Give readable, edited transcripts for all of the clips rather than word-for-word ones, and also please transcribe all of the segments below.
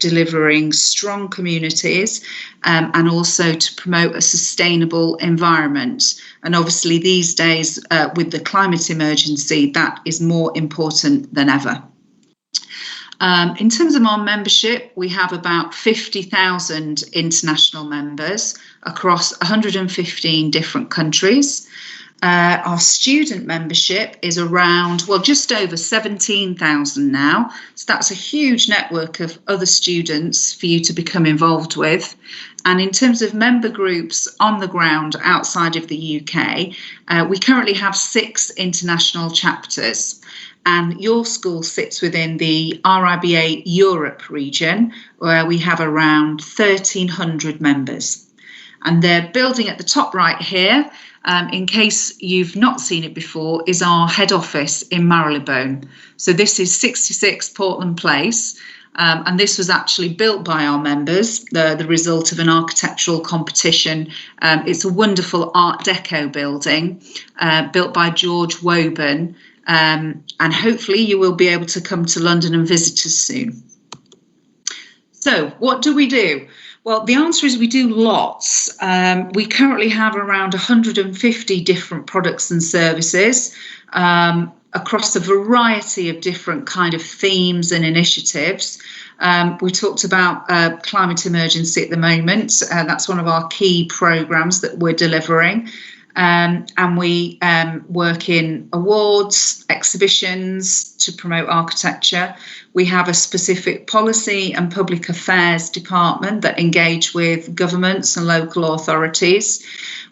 delivering strong communities and also to promote a sustainable environment. And obviously these days with the climate emergency, that is more important than ever. In terms of our membership, we have about 50,000 international members across 115 different countries. Our student membership is around, well, just over 17,000 now. So that's a huge network of other students for you to become involved with. And in terms of member groups on the ground outside of the UK, we currently have 6 international chapters. And your school sits within the RIBA Europe region, where we have around 1,300 members. And they're building at the top right here, in case you've not seen it before, is our head office in Marylebone. So this is 66 Portland Place. And this was actually built by our members, the result of an architectural competition. It's a wonderful Art Deco building built by George Woburn. And hopefully you will be able to come to London and visit us soon. So what do we do? Well, the answer is we do lots. We currently have around 150 different products and services across a variety of different kind of themes and initiatives. We talked about climate emergency at the moment. That's one of our key programs that we're delivering. And we work in awards, exhibitions to promote architecture. We have a specific policy and public affairs department that engage with governments and local authorities.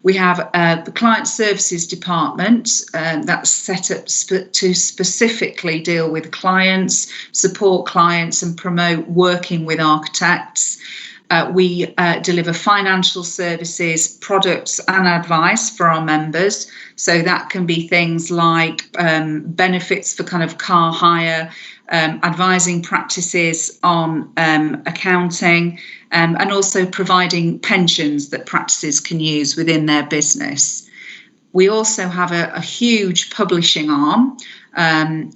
We have the client services department that's set up to specifically deal with clients, support clients and promote working with architects. We deliver financial services, products and advice for our members. So that can be things like benefits for kind of car hire, advising practices on accounting, and also providing pensions that practices can use within their business. We also have a huge publishing arm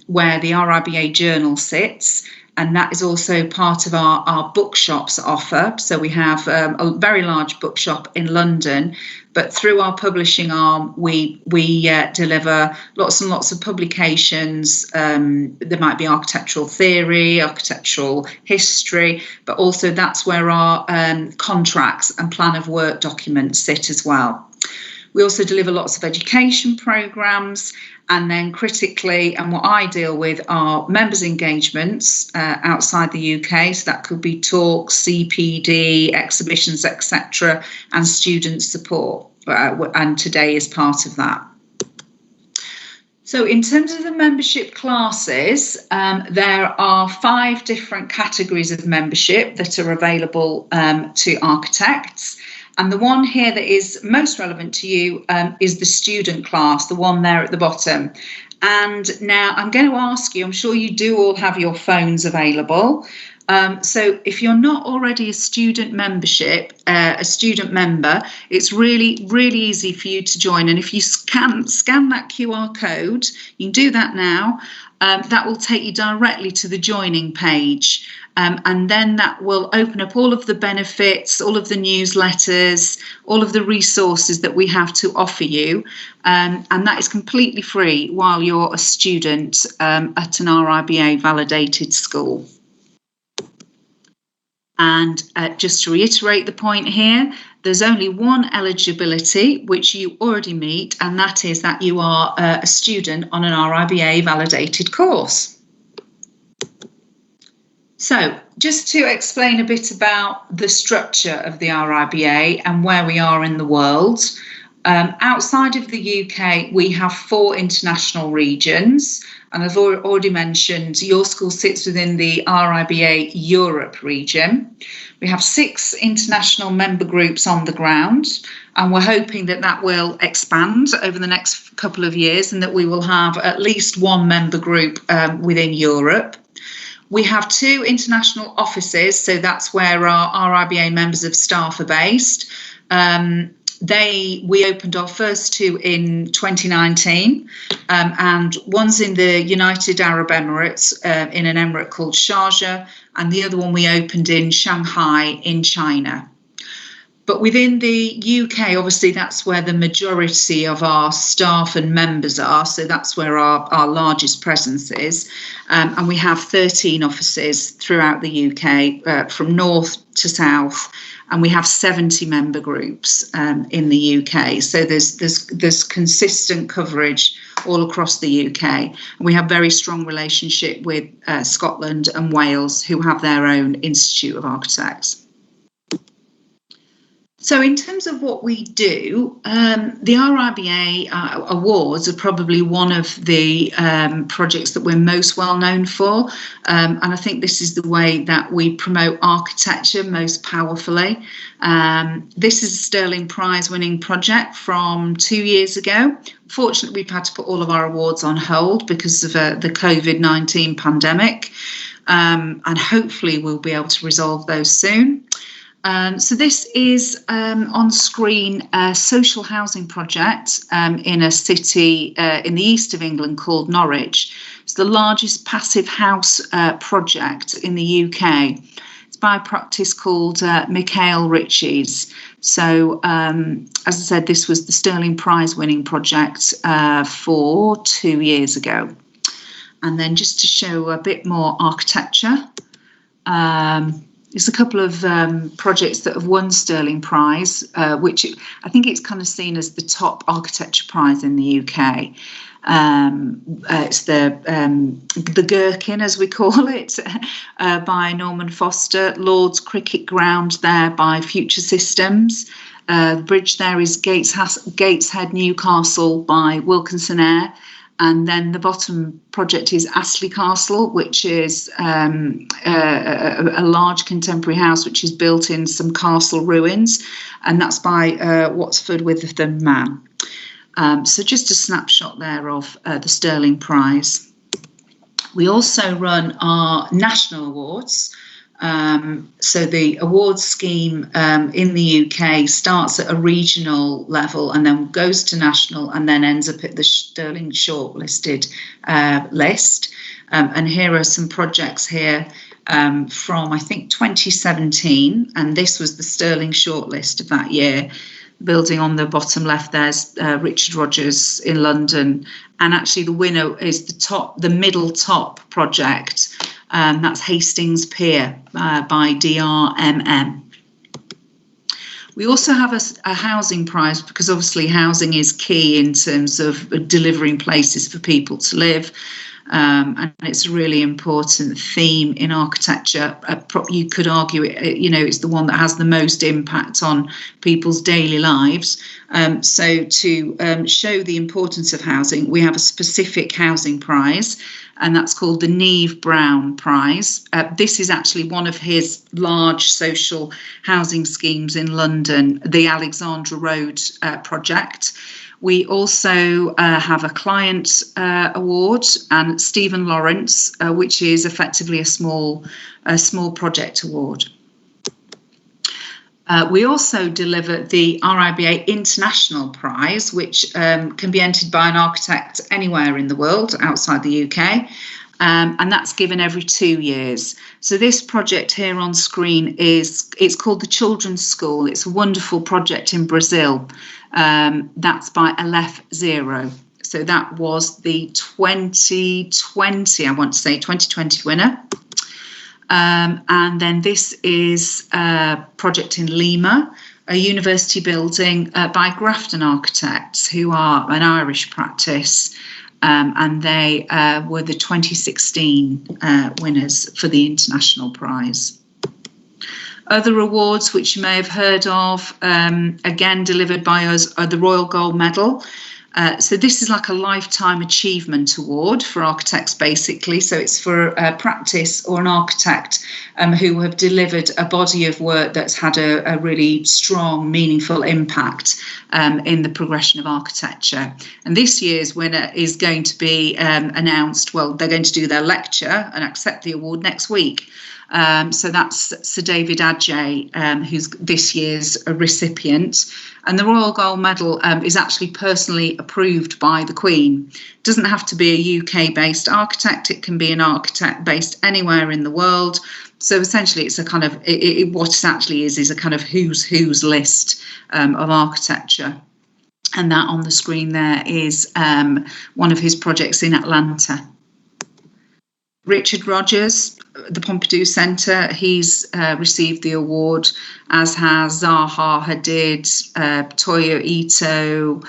where the RIBA journal sits. And that is also part of our bookshops offer. So we have a very large bookshop in London, but through our publishing arm, we deliver lots and lots of publications. There might be architectural theory, architectural history, but also that's where our contracts and plan of work documents sit as well. We also deliver lots of education programs, and then critically, and what I deal with are members' engagements outside the UK. So that could be talks, CPD, exhibitions, etc., and student support. And today is part of that. So in terms of the membership classes, there are 5 different categories of membership that are available to architects. And the one here that is most relevant to you is the student class, the one there at the bottom. And now I'm going to ask you, I'm sure you do all have your phones available. So if you're not already a student member, it's really, really easy for you to join. And if you scan that QR code, you can do that now. That will take you directly to the joining page. And then that will open up all of the benefits, all of the newsletters, all of the resources that we have to offer you. And that is completely free while you're a student at an RIBA validated school. And just to reiterate the point here, there's only one eligibility which you already meet, and that is that you are a student on an RIBA validated course. So just to explain a bit about the structure of the RIBA and where we are in the world. Outside of the UK, we have 4 international regions. And I've already mentioned your school sits within the RIBA Europe region. We have 6 international member groups on the ground, and we're hoping that that will expand over the next couple of years and that we will have at least 1 member group within Europe. We have 2 international offices, so that's where our RIBA members of staff are based. We opened our first two in 2019, and one's in the United Arab Emirates, in an emirate called Sharjah, and the other one we opened in Shanghai in China. But within the UK, obviously, that's where the majority of our staff and members are. So that's where our largest presence is. And we have 13 offices throughout the UK, from north to south. And we have 70 member groups in the UK. So there's consistent coverage all across the UK. And we have very strong relationship with Scotland and Wales, who have their own Institute of Architects. So in terms of what we do, the RIBA awards are probably one of the projects that we're most well known for. And I think this is the way that we promote architecture most powerfully. This is a Sterling Prize winning project from 2 years ago. Fortunately, we've had to put all of our awards on hold because of the COVID-19 pandemic. And hopefully we'll be able to resolve those soon. So this is on screen a social housing project in a city in the east of England called Norwich. It's the largest passive house project in the UK. It's by a practice called Michael Ritchie's. So as I said, this was the Sterling Prize winning project for 2 years ago. And then just to show a bit more architecture, there's a couple of projects that have won Sterling Prize, which I think it's kind of seen as the top architecture prize in the UK. It's the Gherkin, as we call it, by Norman Foster. Lord's Cricket Ground there by Future Systems. The bridge there is Gateshead, Newcastle by Wilkinson Eyre. And then the bottom project is Astley Castle, which is a large contemporary house which is built in some castle ruins, and that's by Watsford Witherton Man. So just a snapshot there of the Sterling Prize. We also run our national awards. So the awards scheme in the UK starts at a regional level and then goes to national and then ends up at the Sterling shortlisted list. And here are some projects here from, I think, 2017. And this was the Sterling shortlist of that year. Building on the bottom left, there's Richard Rogers in London. And actually the winner is the middle top project. That's Hastings Pier by DRMM. We also have a housing prize because obviously housing is key in terms of delivering places for people to live. And it's a really important theme in architecture. You could argue it's the one that has the most impact on people's daily lives. So to show the importance of housing, we have a specific housing prize, and that's called the Neve Brown Prize. This is actually one of his large social housing schemes in London, the Alexandra Road project. We also have a client award and Stephen Lawrence, which is effectively a small project award. We also deliver the RIBA International Prize, which can be entered by an architect anywhere in the world outside the UK. And that's given every 2 years. So this project here on screen it's called the Children's School. It's a wonderful project in Brazil. That's by Aleph Zero. So that was the 2020 winner. And then this is a project in Lima, a university building by Grafton Architects, who are an Irish practice. And they were the 2016 winners for the International Prize. Other awards which you may have heard of, again delivered by us, are the Royal Gold Medal. So this is like a lifetime achievement award for architects, basically. So it's for a practice or an architect who have delivered a body of work that's had a really strong, meaningful impact in the progression of architecture. And this year's winner is going to be announced. Well, they're going to do their lecture and accept the award next week. So that's Sir David Adjaye, who's this year's recipient. And the Royal Gold Medal is actually personally approved by the Queen. It doesn't have to be a UK-based architect. It can be an architect based anywhere in the world. So essentially, it's a kind of, what it actually is a kind of who's list of architecture. And that on the screen there is one of his projects in Atlanta. Richard Rogers, the Pompidou Centre, he's received the award, as has Zaha Hadid, Toyo Ito,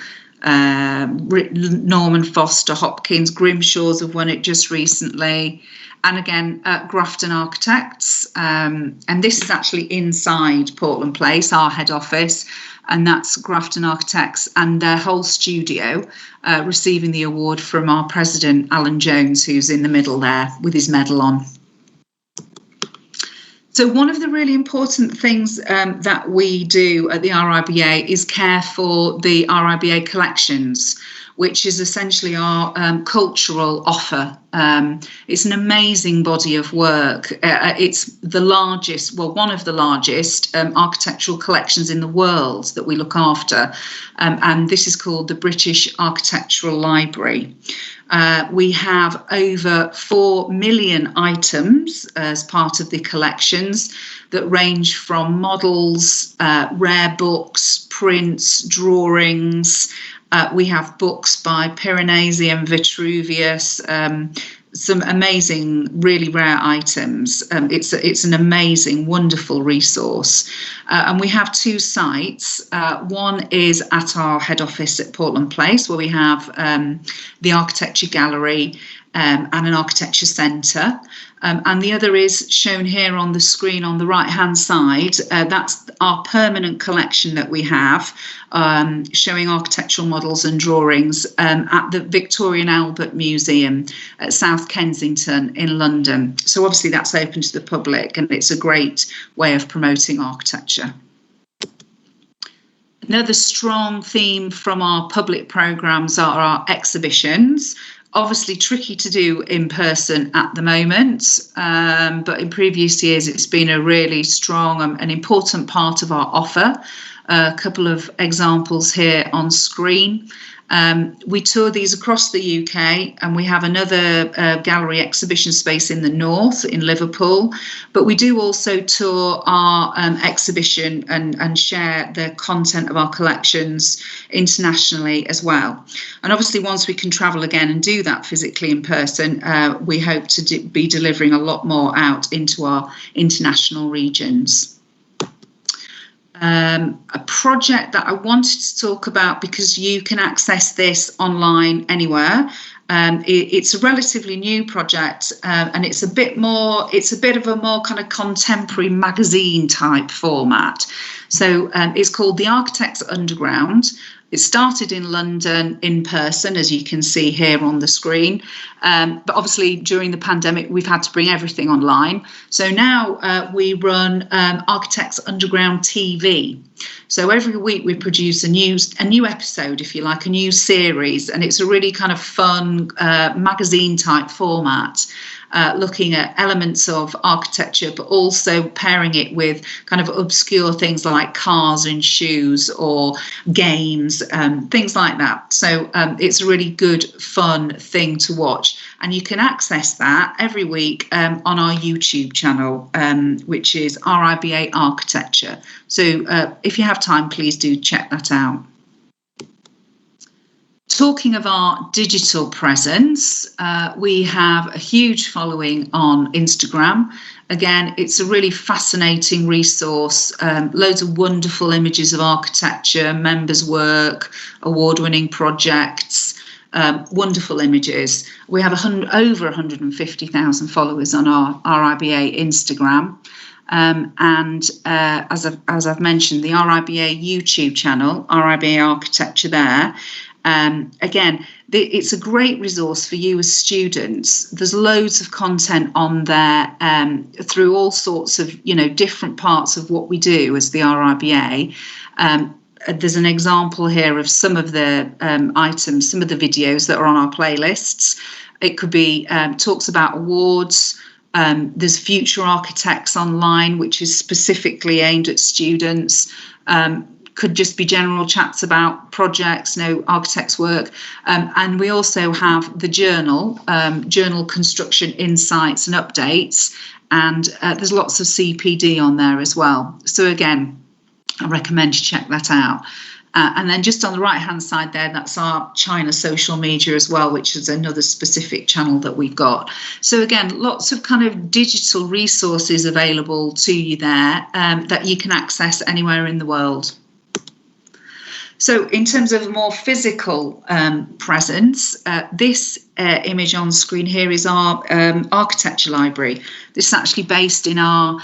Norman Foster Hopkins, Grimshaws have won it just recently. And again, Grafton Architects. And this is actually inside Portland Place, our head office. And that's Grafton Architects and their whole studio receiving the award from our president, Alan Jones, who's in the middle there with his medal on. So one of the really important things that we do at the RIBA is care for the RIBA collections, which is essentially our cultural offer. It's an amazing body of work. It's the largest, well, one of the largest architectural collections in the world that we look after. And this is called the British Architectural Library. We have over 4 million items as part of the collections that range from models, rare books, prints, drawings. We have books by Piranesi and Vitruvius, some amazing, really rare items. It's an amazing, wonderful resource. And we have 2 sites. One is at our head office at Portland Place, where we have the Architecture Gallery and an Architecture Centre. And the other is shown here on the screen on the right-hand side. That's our permanent collection that we have, showing architectural models and drawings at the Victoria and Albert Museum at South Kensington in London. So obviously that's open to the public, and it's a great way of promoting architecture. Another strong theme from our public programmes are our exhibitions. Obviously tricky to do in person at the moment, but in previous years it's been a really strong and important part of our offer. A couple of examples here on screen. We tour these across the UK, and we have another gallery exhibition space in the north in Liverpool, but we do also tour our exhibition and share the content of our collections internationally as well. And obviously once we can travel again and do that physically in person, we hope to be delivering a lot more out into our international regions. A project that I wanted to talk about, because you can access this online anywhere. It's a relatively new project, and it's a bit of a more kind of contemporary magazine type format. So it's called The Architects Underground. It started in London in person, as you can see here on the screen. But obviously during the pandemic, we've had to bring everything online. So now we run Architects Underground TV. So every week we produce a new episode, if you like, a new series. And it's a really kind of fun magazine type format. Looking at elements of architecture, but also pairing it with kind of obscure things like cars and shoes or games, things like that. So it's a really good, fun thing to watch. And you can access that every week on our YouTube channel, which is RIBA Architecture. So if you have time, please do check that out. Talking of our digital presence, we have a huge following on Instagram. Again, it's a really fascinating resource, loads of wonderful images of architecture, members' work, award-winning projects, wonderful images. We have over 150,000 followers on our RIBA Instagram. And as I've mentioned, the RIBA YouTube channel, RIBA Architecture there. Again, it's a great resource for you as students. There's loads of content on there through all sorts of, different parts of what we do as the RIBA. There's an example here of some of the items, some of the videos that are on our playlists. It could be talks about awards, There's Future Architects online, which is specifically aimed at students. Could just be general chats about projects, architects' work. And we also have the journal, Journal Construction Insights and Updates. And there's lots of CPD on there as well. So again, I recommend you check that out. And then just on the right-hand side there, that's our China social media as well, which is another specific channel that we've got. So again, lots of kind of digital resources available to you there that you can access anywhere in the world. So in terms of a more physical presence, this image on screen here is our architecture library. This is actually based in our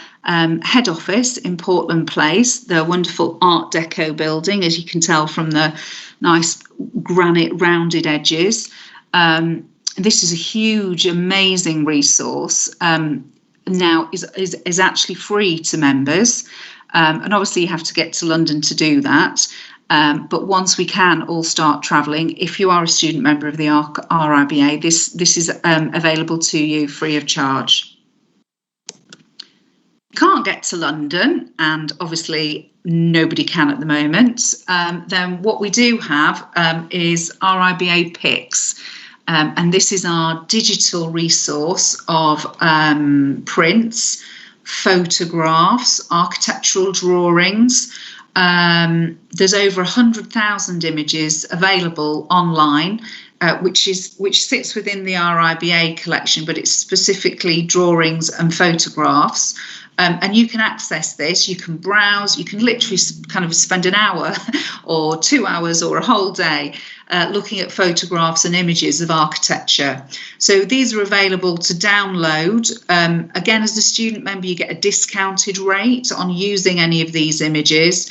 head office in Portland Place, the wonderful Art Deco building, as you can tell from the nice granite rounded edges. This is a huge, amazing resource. Now is actually free to members. And obviously you have to get to London to do that. But once we can all start travelling, if you are a student member of the RIBA, this is available to you free of charge. Can't get to London, and obviously nobody can at the moment, then what we do have is RIBA Picks. And this is our digital resource of prints, photographs, architectural drawings. There's over 100,000 images available online, which sits within the RIBA collection, but it's specifically drawings and photographs. And you can access this, you can browse, you can literally kind of spend an hour or 2 hours or a whole day looking at photographs and images of architecture. So these are available to download. Again, as a student member, you get a discounted rate on using any of these images.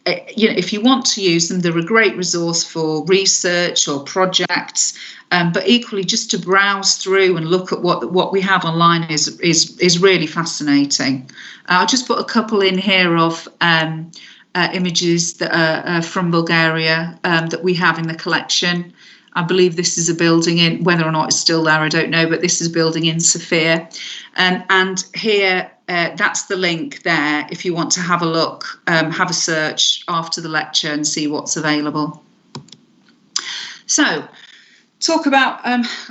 If you want to use them, they're a great resource for research or projects. But equally, just to browse through and look at what we have online is really fascinating. I'll just put a couple in here of images that are from Bulgaria that we have in the collection. I believe this is a building in, whether or not it's still there, I don't know, but this is a building in Sofia. And here, that's the link there if you want to have a look, have a search after the lecture and see what's available. So, talk about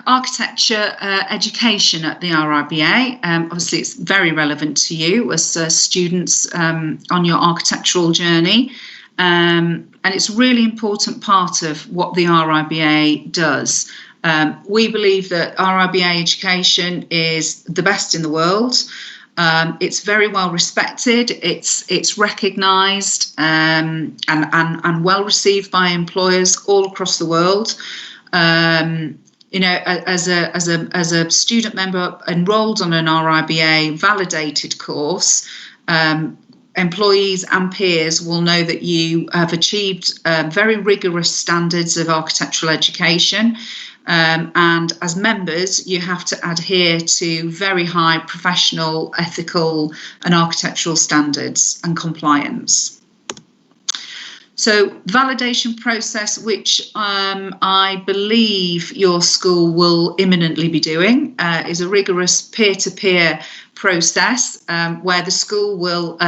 architecture education at the RIBA. Obviously, it's very relevant to you as students on your architectural journey. And it's a really important part of what the RIBA does. We believe that RIBA education is the best in the world. It's very well respected. It's recognised and well received by employers all across the world. As a student member enrolled on an RIBA validated course, employees and peers will know that you have achieved very rigorous standards of architectural education. And as members, you have to adhere to very high professional, ethical and architectural standards and compliance. So validation process, which I believe your school will imminently be doing, is a rigorous peer-to-peer process where the school will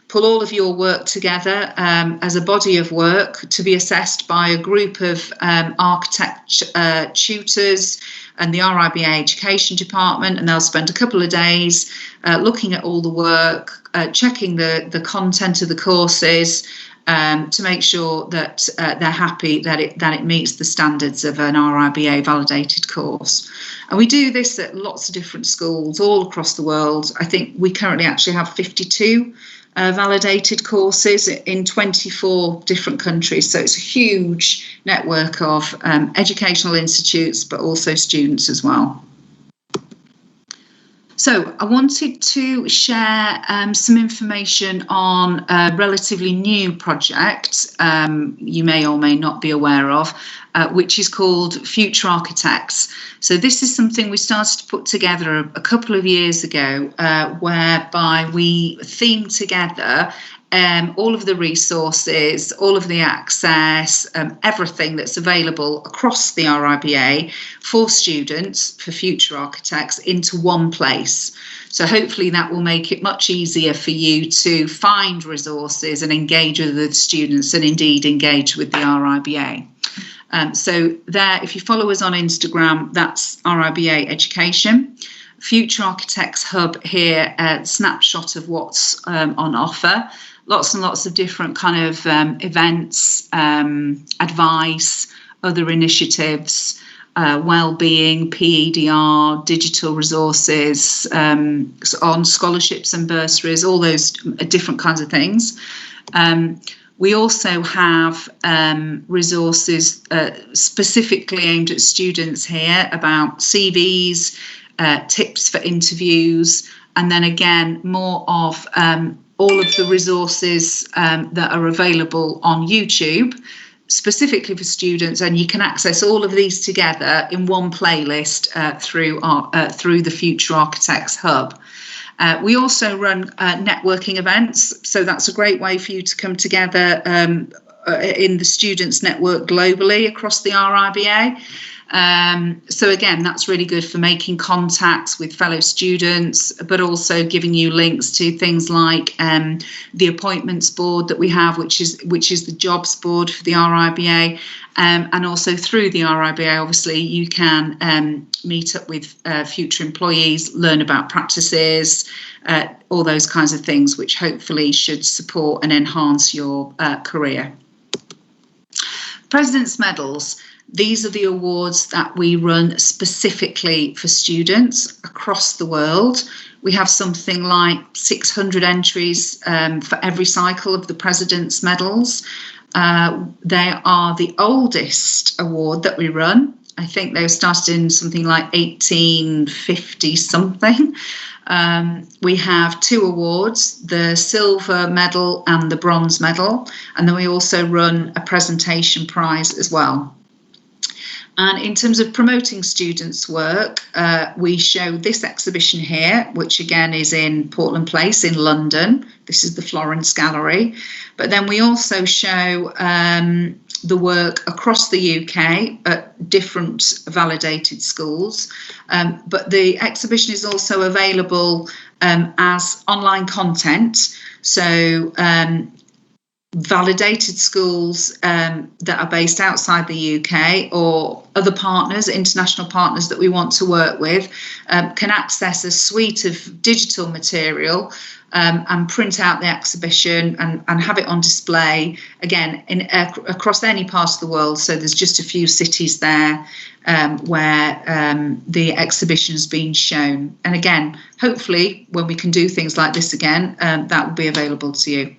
pull all of your work together as a body of work to be assessed by a group of architect tutors and the RIBA education department, and they'll spend a couple of days looking at all the work, checking the content of the courses, to make sure that they're happy that it meets the standards of an RIBA validated course. And we do this at lots of different schools all across the world. I think we currently actually have 52 validated courses in 24 different countries. So it's a huge network of educational institutes, but also students as well. So I wanted to share some information on a relatively new project you may or may not be aware of, which is called Future Architects. So this is something we started to put together a couple of years ago, whereby we themed together all of the resources, all of the access, everything that's available across the RIBA for students, for future architects, into one place. So hopefully that will make it much easier for you to find resources and engage with the students, and indeed engage with the RIBA. So there, if you follow us on Instagram, that's RIBA Education. Future Architects Hub here, a snapshot of what's on offer. Lots and lots of different kind of events, advice, other initiatives, well-being, PEDR, digital resources, on scholarships and bursaries, all those different kinds of things. We also have resources specifically aimed at students here about CVs, tips for interviews, and then again, more of all of the resources that are available on YouTube, specifically for students, and you can access all of these together in one playlist through the Future Architects Hub. We also run networking events, so that's a great way for you to come together in the students' network globally across the RIBA. So again, that's really good for making contacts with fellow students, but also giving you links to things like the appointments board that we have, which is the jobs board for the RIBA, and also through the RIBA, obviously, you can meet up with future employees, learn about practices, all those kinds of things, which hopefully should support and enhance your career. President's Medals. These are the awards that we run specifically for students across the world. We have something like 600 entries for every cycle of the President's Medals. They are the oldest award that we run. I think they were started in something like 1850 something. We have 2 awards, the silver medal and the bronze medal, and then we also run a presentation prize as well. And in terms of promoting students' work, we show this exhibition here, which again is in Portland Place in London. This is the Florence Gallery. But then we also show the work across the UK at different validated schools. But the exhibition is also available as online content. So validated schools that are based outside the UK or other partners, international partners that we want to work with, can access a suite of digital material and print out the exhibition and have it on display, again, across any part of the world. So there's just a few cities there where the exhibition's been shown. And again, hopefully, when we can do things like this again, that will be available to you.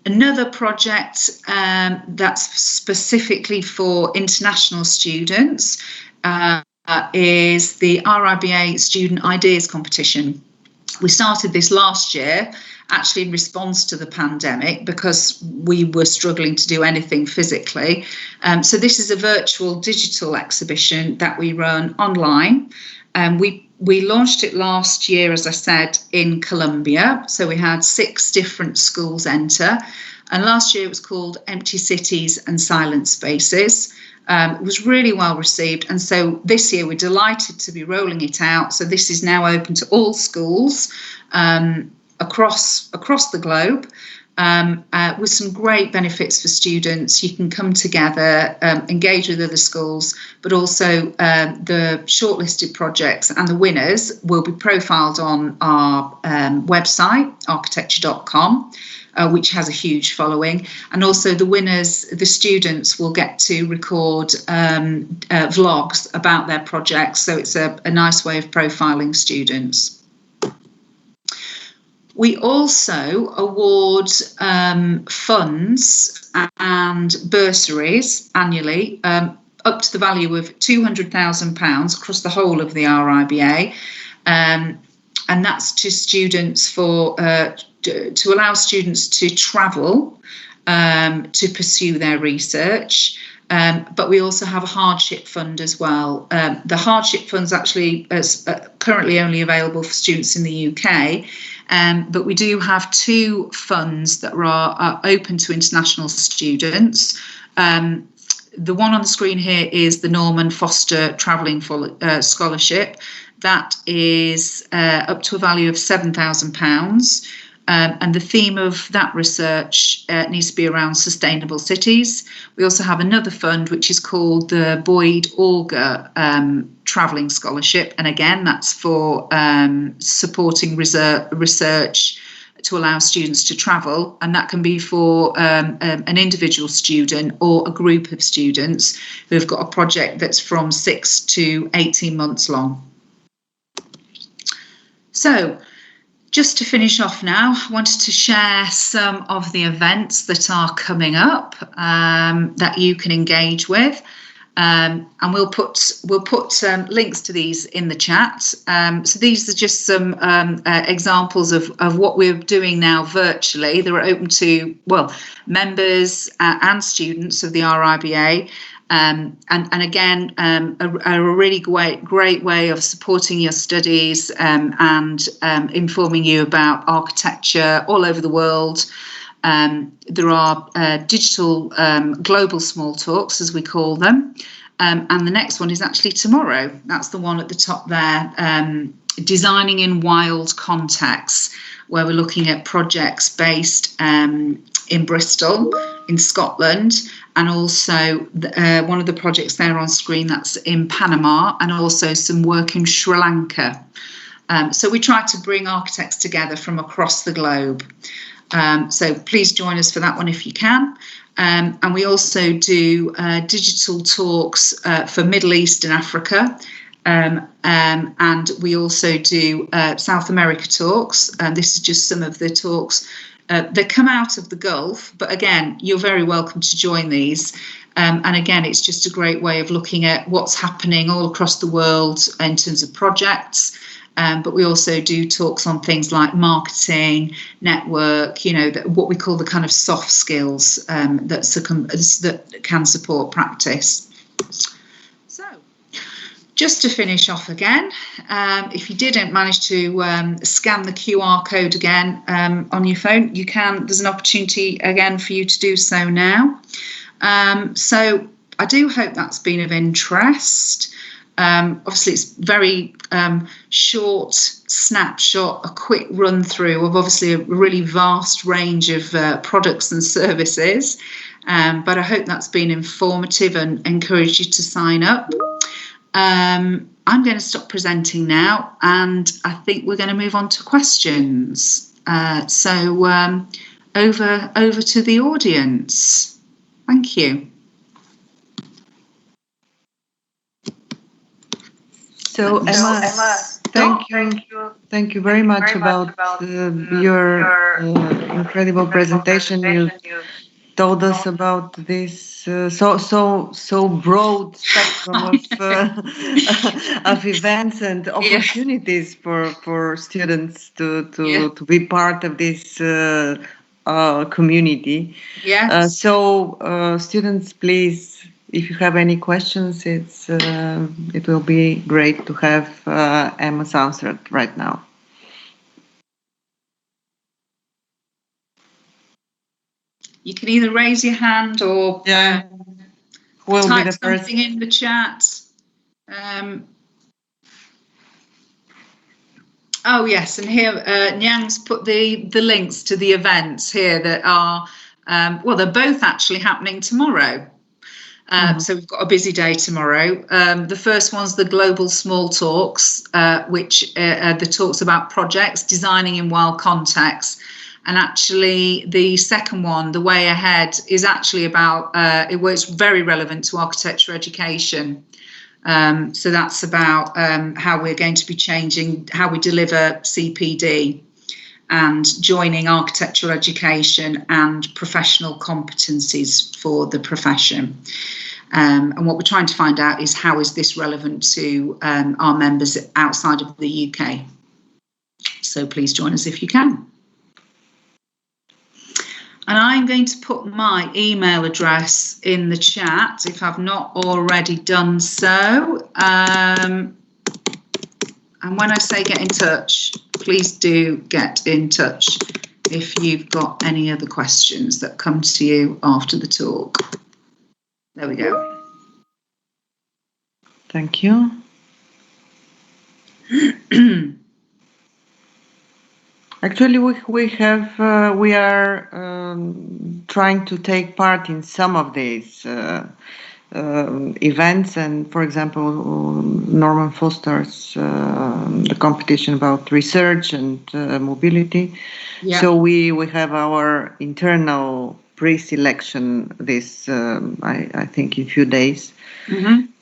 Another project that's specifically for international students is the RIBA Student Ideas Competition. We started this last year, actually in response to the pandemic, because we were struggling to do anything physically. So this is a virtual digital exhibition that we run online. We launched it last year, as I said, in Colombia. So we had 6 different schools enter. And last year it was called Empty Cities and Silent Spaces. It was really well received. And so this year we're delighted to be rolling it out. So this is now open to all schools across the globe. With some great benefits for students. You can come together, engage with other schools, but also the shortlisted projects and the winners will be profiled on our website, architecture.com, which has a huge following. And also the winners, the students, will get to record vlogs about their projects. So it's a nice way of profiling students. We also award funds and bursaries annually up to the value of £200,000 across the whole of the RIBA, and that's to students to allow students to travel to pursue their research. But we also have a hardship fund as well. The hardship fund's actually currently only available for students in the UK, but we do have 2 funds that are open to international students. The one on the screen here is the Norman Foster Travelling Scholarship. That is up to a value of £7,000. And the theme of that research needs to be around sustainable cities. We also have another fund which is called the Boyd Auger Travelling Scholarship. And again, that's for supporting research to allow students to travel. And that can be for an individual student or a group of students who have got a project that's from 6 to 18 months long. So, just to finish off now, I wanted to share some of the events that are coming up that you can engage with, and we'll put links to these in the chat. So these are just some examples of what we're doing now virtually. They're open to members and students of the RIBA. And again, a really great way of supporting your studies and informing you about architecture all over the world. There are digital global small talks, as we call them. And the next one is actually tomorrow. That's the one at the top there, Designing in Wild Contexts, where we're looking at projects based in Bristol, in Scotland, and also one of the projects there on screen that's in Panama, and also some work in Sri Lanka. So we try to bring architects together from across the globe. So please join us for that one if you can. And we also do digital talks for Middle East and Africa. And we also do South America talks. And this is just some of the talks that come out of the Gulf. But again, you're very welcome to join these. And again, it's just a great way of looking at what's happening all across the world in terms of projects. But we also do talks on things like marketing, network, what we call the kind of soft skills that can support practice. So, just to finish off again, if you didn't manage to scan the QR code again on your phone, you can. There's an opportunity again for you to do so now. So I do hope that's been of interest. Obviously, it's very short snapshot, a quick run through of obviously a really vast range of products and services. But I hope that's been informative and encouraged you to sign up. I'm going to stop presenting now, and I think we're going to move on to questions. So over to the audience. Thank you. So Emma, thank you very much about your incredible presentation. You told us about this so broad spectrum of events and opportunities for students to be part of this community. So students, please, if you have any questions, it will be great to have Emma's answered right now. You can either raise your hand or type something in the chat. Oh yes, and here Nyang's put the links to the events here that are they're both actually happening tomorrow. So we've got a busy day tomorrow. The first one's the Global Small Talks, which the talks about projects, designing in wild contexts. And actually the second one, The Way Ahead, is actually about, it's very relevant to architecture education. So that's about how we're going to be changing how we deliver CPD and joining architectural education and professional competencies for the profession. And what we're trying to find out is how is this relevant to our members outside of the UK. So please join us if you can. And I'm going to put my email address in the chat if I've not already done so. And when I say get in touch, please do get in touch if you've got any other questions that come to you after the talk. There we go. Thank you. Actually, we are trying to take part in some of these events, and for example, Norman Foster's the competition about research and mobility. Yeah. So we have our internal pre-selection this I think in few days.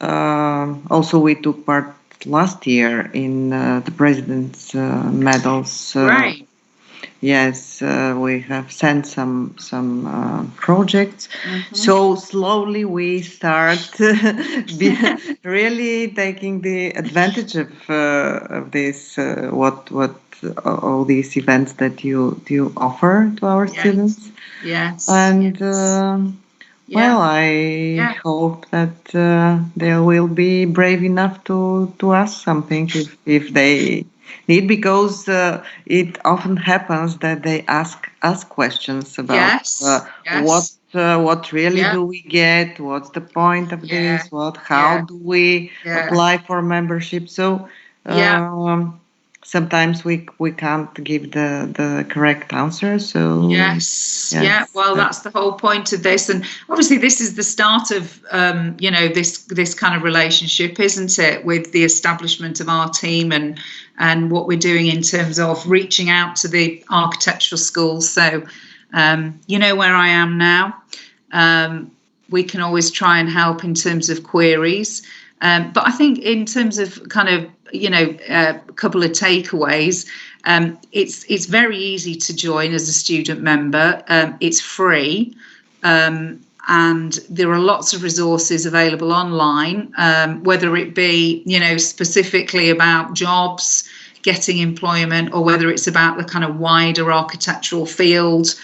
Also, we took part last year in the President's medals. Right. Yes, we have sent some projects. So slowly we start really taking the advantage of this what all these events that you offer to our students. Yes. And well, I Yeah. hope that they will be brave enough to ask something if they need, because it often happens that they ask us questions about what really do we get, what's the point of this, how do we apply for membership. So sometimes we can't give the correct answer. So yes. Well, that's the whole point of this, and obviously this is the start of this kind of relationship, isn't it, with the establishment of our team and what we're doing in terms of reaching out to the architectural schools. So where I am now. We can always try and help in terms of queries, but I think in terms of kind of a couple of takeaways, it's very easy to join as a student member. It's free, and there are lots of resources available online, whether it be specifically about jobs, getting employment, or whether it's about the kind of wider architectural field,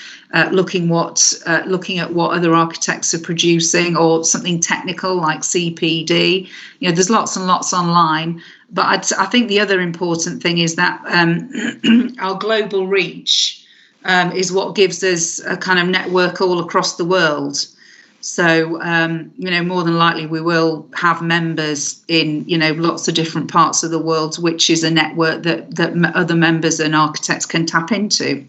looking at what other architects are producing, or something technical like CPD. There's lots and lots online. But I think the other important thing is that our global reach is what gives us a kind of network all across the world. So, more than likely we will have members in, lots of different parts of the world, which is a network that other members and architects can tap into.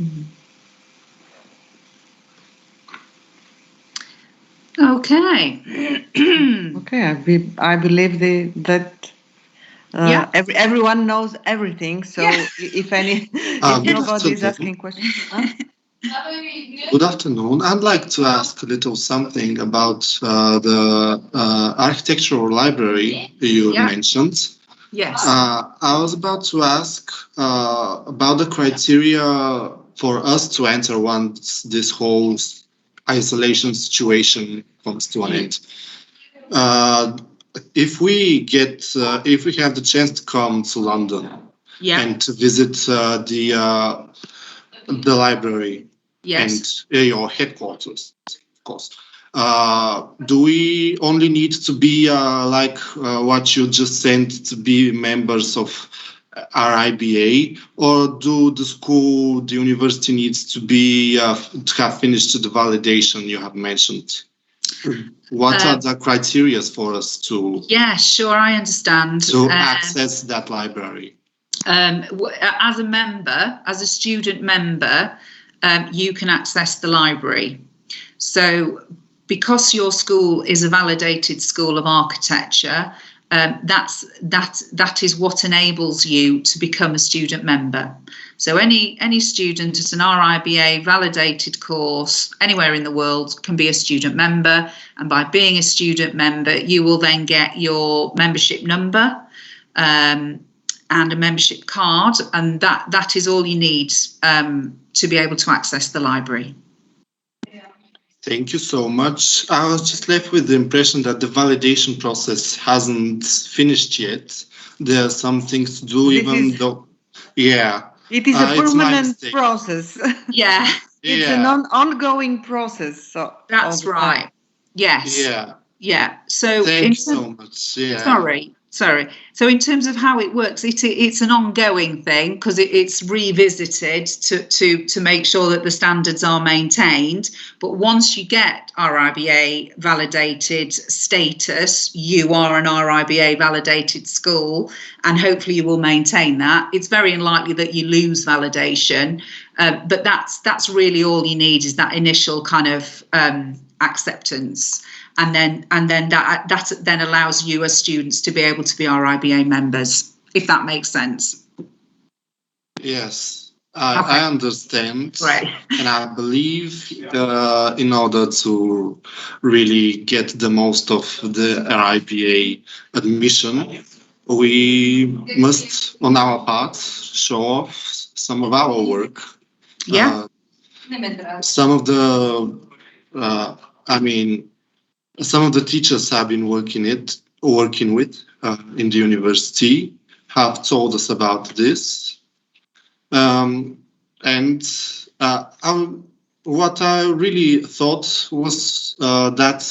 Mm-hmm. Okay. Okay. I believe that everyone knows everything. So if nobody's asking questions. Good afternoon. I'd like to ask a little something about the architectural library you mentioned. Yes. I was about to ask about the criteria for us to enter once this whole isolation situation comes to an end. If we have the chance to come to London and to visit the library. Yes. And your headquarters, of course. Do we only need to be like what you just said, to be members of RIBA, or do the university needs to be to have finished the validation you have mentioned? What are the criteria for us to? Yeah, sure, I understand. To access that library. As a member, as a student member, you can access the library. So because your school is a validated school of architecture, that is what enables you to become a student member. So any student at an RIBA validated course anywhere in the world can be a student member, and by being a student member you will then get your membership number and a membership card, and that is all you need to be able to access the library. Thank you so much. I was just left with the impression that the validation process hasn't finished yet. There are some things to do, though. Yeah. It is a permanent process. Yeah. it's an ongoing process. That's right. Yes. Yeah. Yeah. So Thank you so much. Yeah. Sorry. So in terms of how it works, it's an ongoing thing because it's revisited to make sure that the standards are maintained. But once you get RIBA validated status, you are an RIBA validated school, and hopefully you will maintain that. It's very unlikely that you lose validation, but that's really all you need is that initial kind of acceptance. And then that then allows you as students to be able to be RIBA members, if that makes sense. Yes, Okay. I understand. Right. And I believe in order to really get the most of the RIBA admission, we must, on our part, show off some of our work. Yeah. Some of the, some of the teachers I've been working with in the university have told us about this. What I really thought was that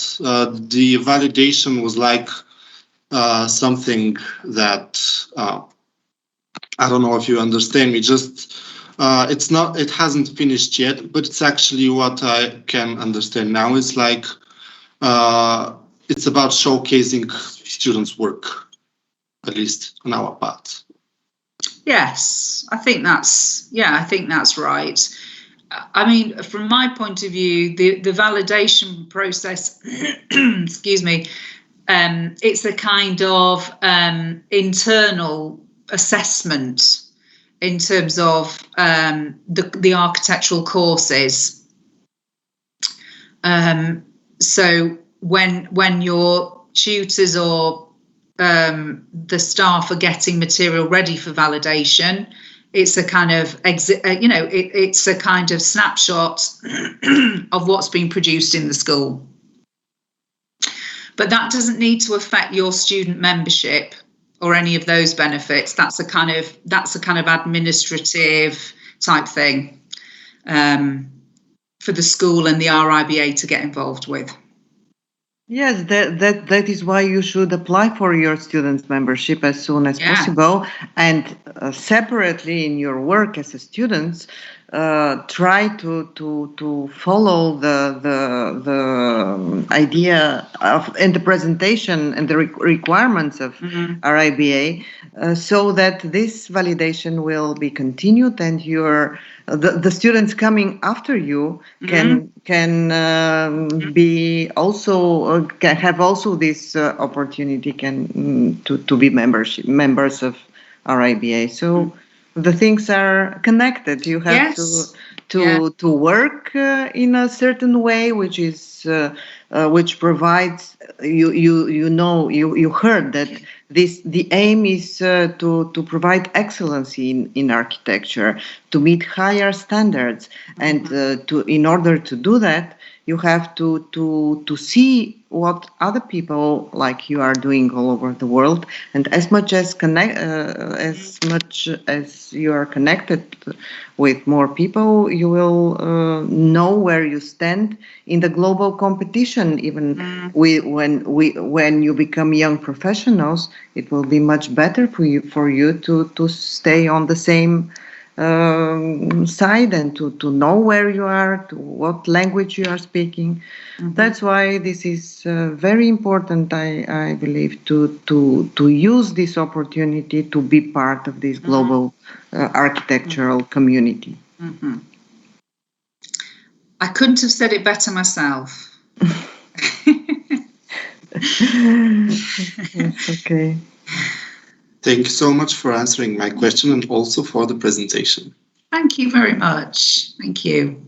the validation was like something that I don't know if you understand me. Just it hasn't finished yet, but it's actually what I can understand now. It's like it's about showcasing students' work, at least on our part. Yes, I think that's right. I mean, from my point of view, the validation process, excuse me, it's a kind of internal assessment in terms of the architectural courses. So when your tutors or the staff are getting material ready for validation, it's a kind of it's a kind of snapshot of what's been produced in the school. But that doesn't need to affect your student membership or any of those benefits. That's a kind of administrative type thing for the school and the RIBA to get involved with. Yes, that is why you should apply for your students' membership as soon as possible, and separately in your work as a student, try to follow the idea of and the presentation and the requirements of RIBA, so that this validation will be continued and the students coming after you can be also can have also this opportunity to be members of RIBA. So the things are connected. You have to work in a certain way, which is which provides you heard that the aim is to provide excellence in architecture, to meet higher standards, and in order to do that, you have to see what other people like you are doing all over the world, and as much as you are connected with more people, you will know where you stand in the global competition. Even when you become young professionals, it will be much better for you to stay on the same side and to know where you are, to what language you are speaking. That's why this is very important, I believe, to use this opportunity to be part of this global architectural community. I couldn't have said it better myself. Yes, okay. Thank you so much for answering my question and also for the presentation. Thank you very much. Thank you.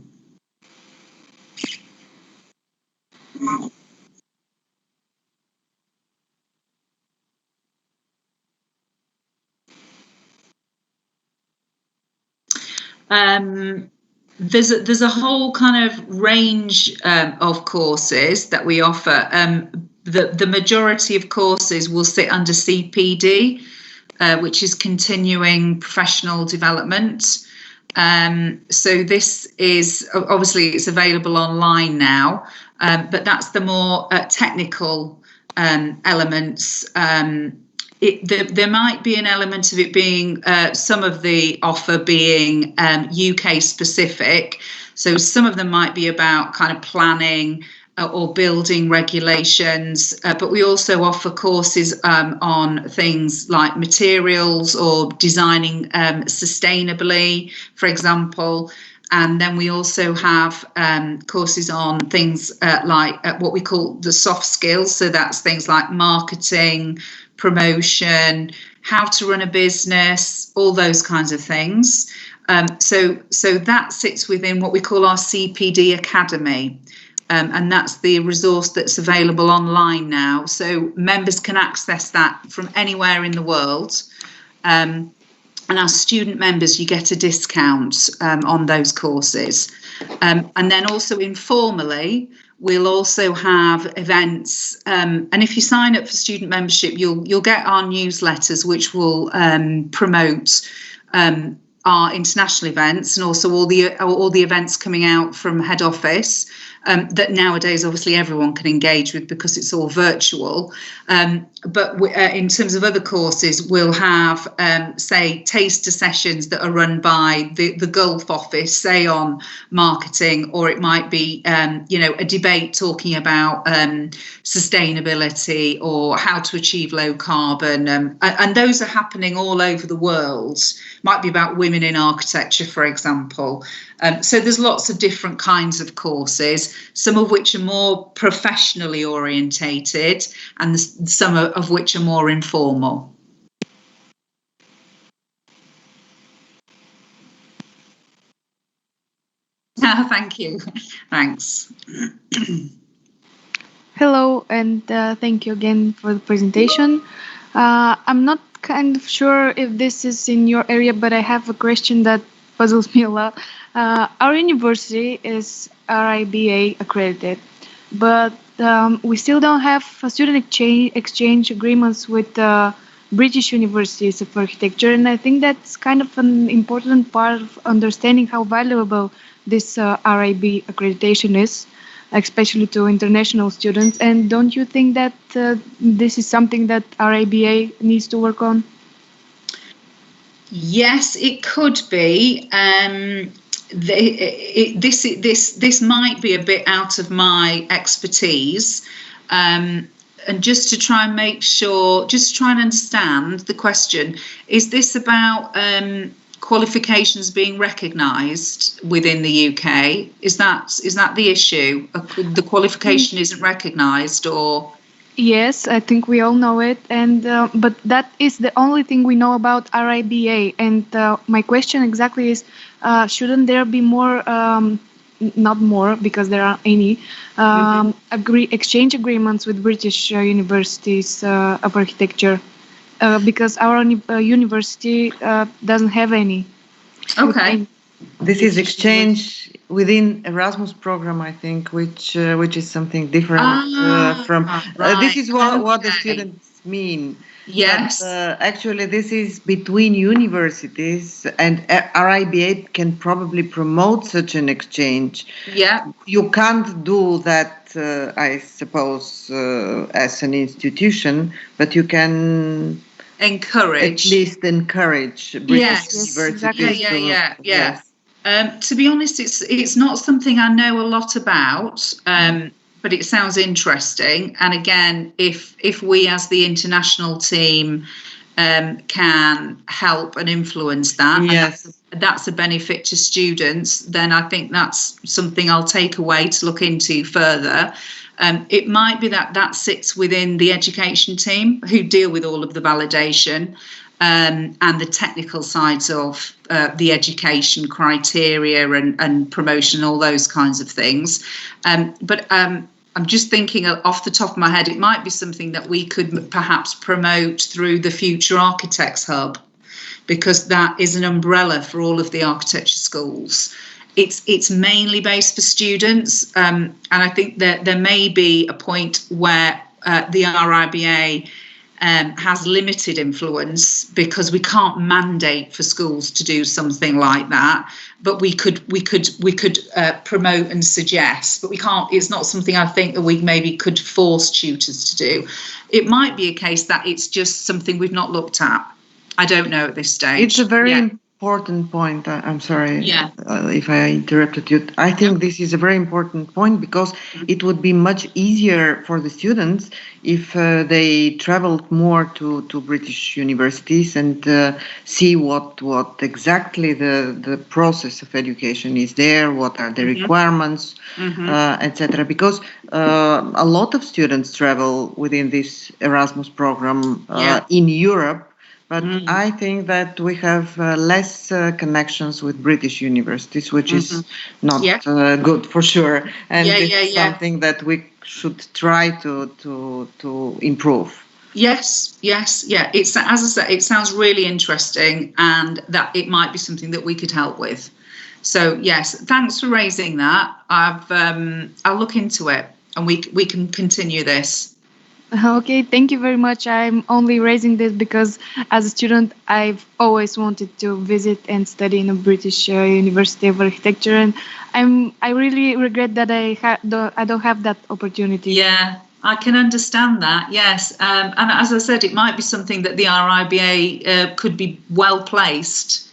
There's a whole kind of range of courses that we offer. The majority of courses will sit under CPD, which is continuing professional development. So this is obviously it's available online now, but that's the more technical elements. There might be an element of it being some of the offer being UK specific. So some of them might be about kind of planning or building regulations, but we also offer courses on things like materials or designing sustainably, for example. And then we also have courses on things like what we call the soft skills. So that's things like marketing, promotion, how to run a business, all those kinds of things. So that sits within what we call our CPD Academy. And that's the resource that's available online now. So members can access that from anywhere in the world. And as student members, you get a discount on those courses. And then also informally, we'll also have events. And if you sign up for student membership, you'll get our newsletters, which will promote our international events and also all the events coming out from head office that nowadays obviously everyone can engage with because it's all virtual. But in terms of other courses, we'll have say taster sessions that are run by the Gulf office, say on marketing, or it might be a debate talking about sustainability or how to achieve low carbon, and those are happening all over the world. Might be about women in architecture, for example. So there's lots of different kinds of courses, some of which are more professionally orientated and some of which are more informal. Thank you. Thanks. Hello, and thank you again for the presentation. I'm not kind of sure if this is in your area, but I have a question that puzzles me a lot. Our university is RIBA accredited, but we still don't have student exchange agreements with British universities of architecture, and I think that's kind of an important part of understanding how valuable this RIB accreditation is, especially to international students. And don't you think that this is something that RIBA needs to work on? Yes, it could be. This might be a bit out of my expertise. And just to try and make sure, just to try and understand the question, is this about qualifications being recognised within the UK? Is that the issue? The qualification isn't recognised, or? Yes, I think we all know it, and but that is the only thing we know about RIBA. And my question exactly is, shouldn't there be more, not more because there aren't any, exchange agreements with British universities of architecture? Because our university doesn't have any. Okay. This is exchange within Erasmus program, I think, which is something different from. Right. This is what the students mean. Yes. But, actually, this is between universities, and RIBA can probably promote such an exchange. Yeah. You can't do that, I suppose, as an institution, but you can encourage. At least encourage British universities. Exactly. Yeah. To be honest, it's not something I know a lot about, but it sounds interesting. And again, if we as the international team can help and influence that, yes, and that's a benefit to students, then I think that's something I'll take away to look into further. It might be that sits within the education team who deal with all of the validation and the technical sides of the education criteria and promotion, all those kinds of things. But I'm just thinking off the top of my head, it might be something that we could perhaps promote through the Future Architects Hub, because that is an umbrella for all of the architecture schools. It's mainly based for students, and I think that there may be a point where the RIBA has limited influence because we can't mandate for schools to do something like that. But we could promote and suggest, but we can't. It's not something I think that we maybe could force tutors to do. It might be a case that it's just something we've not looked at. I don't know at this stage. It's a very important point. I'm sorry if I interrupted you. I think this is a very important point because it would be much easier for the students if they traveled more to British universities and see what exactly the process of education is there, what are the requirements, etc. Because a lot of students travel within this Erasmus program in Europe. But I think that we have less connections with British universities, which is not good for sure. And it's something that we should try to improve. Yes. It's, as I said, it sounds really interesting, and that it might be something that we could help with. So yes, thanks for raising that. I'll look into it, and we can continue this. Okay, thank you very much. I'm only raising this because as a student, I've always wanted to visit and study in a British University of Architecture, and I really regret that I don't have that opportunity. Yeah, I can understand that. Yes, and as I said, it might be something that the RIBA could be well placed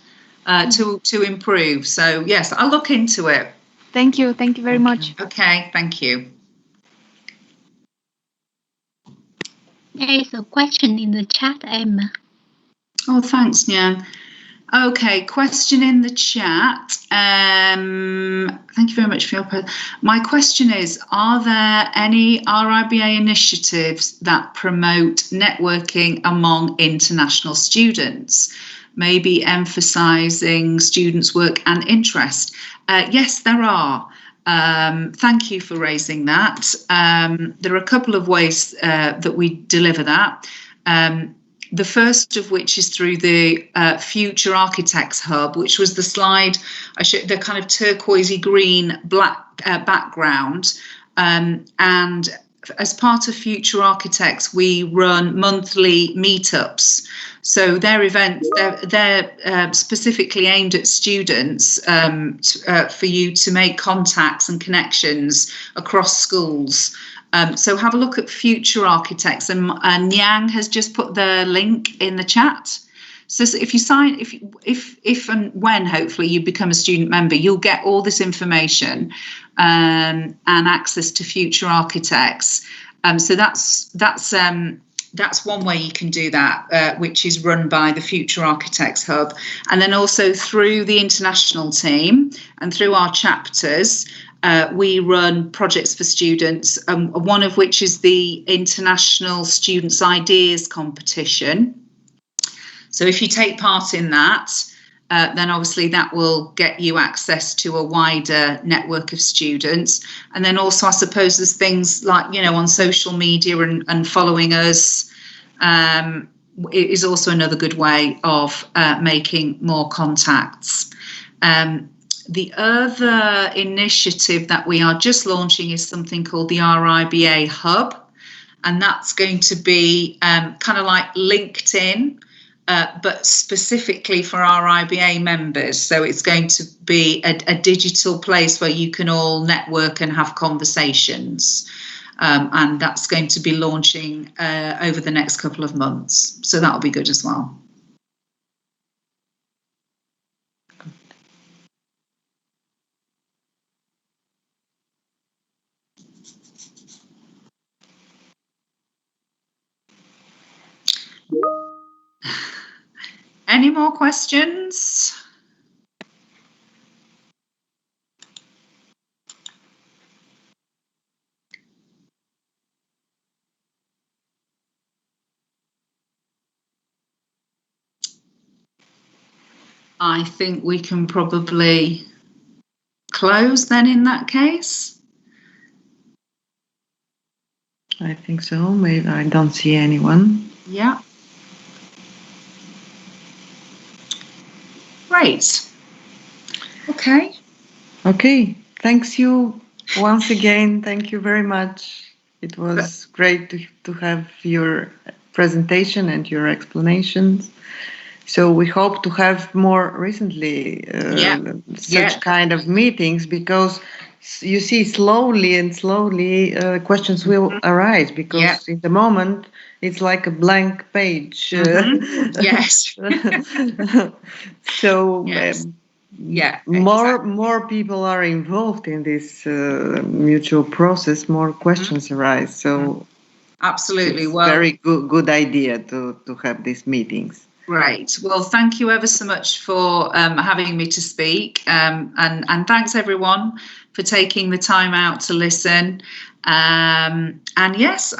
to improve. So yes, I'll look into it. Thank you very much. Okay, thank you. There is a question in the chat, Emma. Oh, thanks, Nyan. Okay, question in the chat. Thank you very much for your question. My question is, are there any RIBA initiatives that promote networking among international students, maybe emphasising students' work and interest? Yes, there are. Thank you for raising that. There are a couple of ways that we deliver that. The first of which is through the Future Architects Hub, which was the slide I showed, the kind of turquoisey green black background. And as part of Future Architects, we run monthly meetups. So their events, they're specifically aimed at students for you to make contacts and connections across schools. So have a look at Future Architects, and Nyang has just put the link in the chat. So if you sign, if and when hopefully you become a student member, you'll get all this information and access to Future Architects. So that's one way you can do that, which is run by the Future Architects Hub. And then also through the international team and through our chapters, we run projects for students, one of which is the International Students' Ideas Competition. So if you take part in that, then obviously that will get you access to a wider network of students. And then also, I suppose there's things like, on social media and following us is also another good way of making more contacts. The other initiative that we are just launching is something called the RIBA Hub. And that's going to be kind of like LinkedIn, but specifically for RIBA members. So it's going to be a digital place where you can all network and have conversations. And that's going to be launching over the next couple of months. So that'll be good as well. Any more questions? I think we can probably close then in that case. I think so. Maybe I don't see anyone. Yeah. Great. Okay. Okay. Thanks you once again. Thank you very much. It was great to have your presentation and your explanations. So we hope to have more recently such kind of meetings, because you see, slowly questions will arise, because in the moment it's like a blank page. Yes. So Exactly. more people are involved in this mutual process, more questions arise. So absolutely. it's Well, very good idea to have these meetings. Great. Well, thank you ever so much for having me to speak, and thanks everyone for taking the time out to listen. And yes,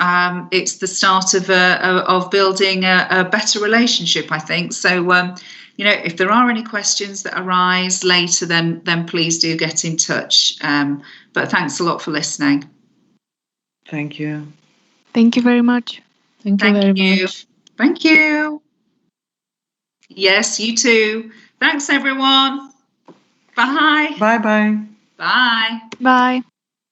it's the start of building a better relationship, I think. So, if there are any questions that arise later, then please do get in touch. But thanks a lot for listening. Thank you. Thank you very much. Thank you very much. Thank you. Yes, you too. Thanks, everyone. Bye. Bye-bye. Bye. Bye.